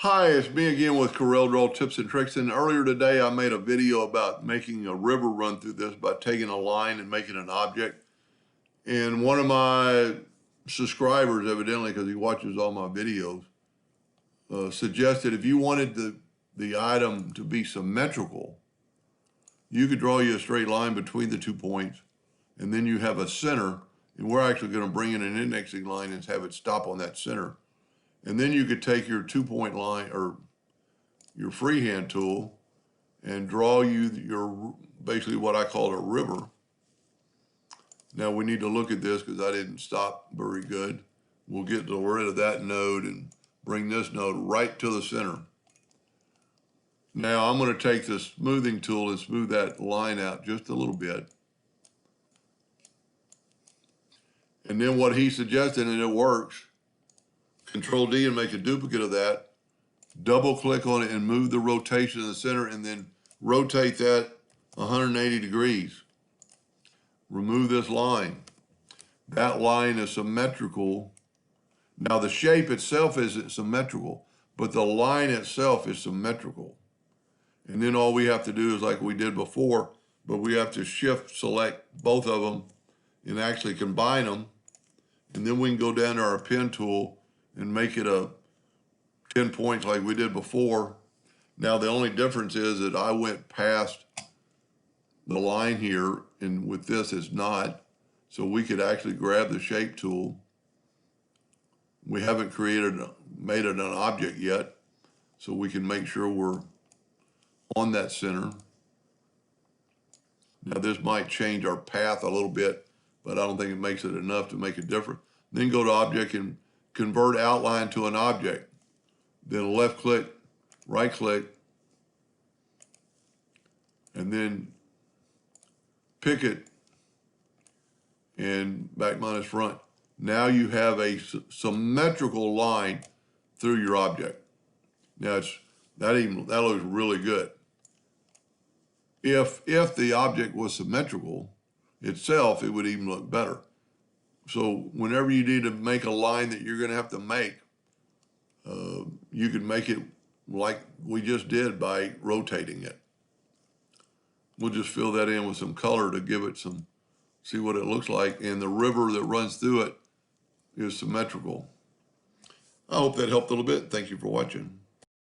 Hi, it's me again with Corel Draw Tips and Tricks. And earlier today, I made a video about making a river run through this by taking a line and making an object. And one of my subscribers, evidently, because he watches all my videos, suggested if you wanted the item to be symmetrical, you could draw you a straight line between the 2 points, and then you have a center. And we're actually going to bring in an indexing line and have it stop on that center. And then you could take your 2-point line or your freehand tool and draw you your, basically what I call a river. Now we need to look at this because I didn't stop very good. We'll get rid of that node and bring this node right to the center. Now I'm going to take the smoothing tool and smooth that line out just a little bit. And then what he suggested, and it works, Control D and make a duplicate of that, double click on it and move the rotation in the center and then rotate that 180 degrees. Remove this line. That line is symmetrical. Now the shape itself isn't symmetrical, but the line itself is symmetrical. And then all we have to do is like we did before, but we have to shift select both of them and actually combine them. And then we can go down to our pen tool and make it a 10 points like we did before. Now the only difference is that I went past the line here, and with this it's not. So we could actually grab the shape tool. We haven't made it an object yet, so we can make sure we're on that center. Now this might change our path a little bit, but I don't think it makes it enough to make a difference. Then go to Object and convert outline to an object. Then left click, right click, and then pick it and back minus front. Now you have a symmetrical line through your object. Now that looks really good. If the object was symmetrical itself, it would even look better. So whenever you need to make a line that you're going to have to make, you can make it like we just did by rotating it. We'll just fill that in with some color to give it some, see what it looks like. And the river that runs through it is symmetrical. I hope that helped a little bit. Thank you for watching.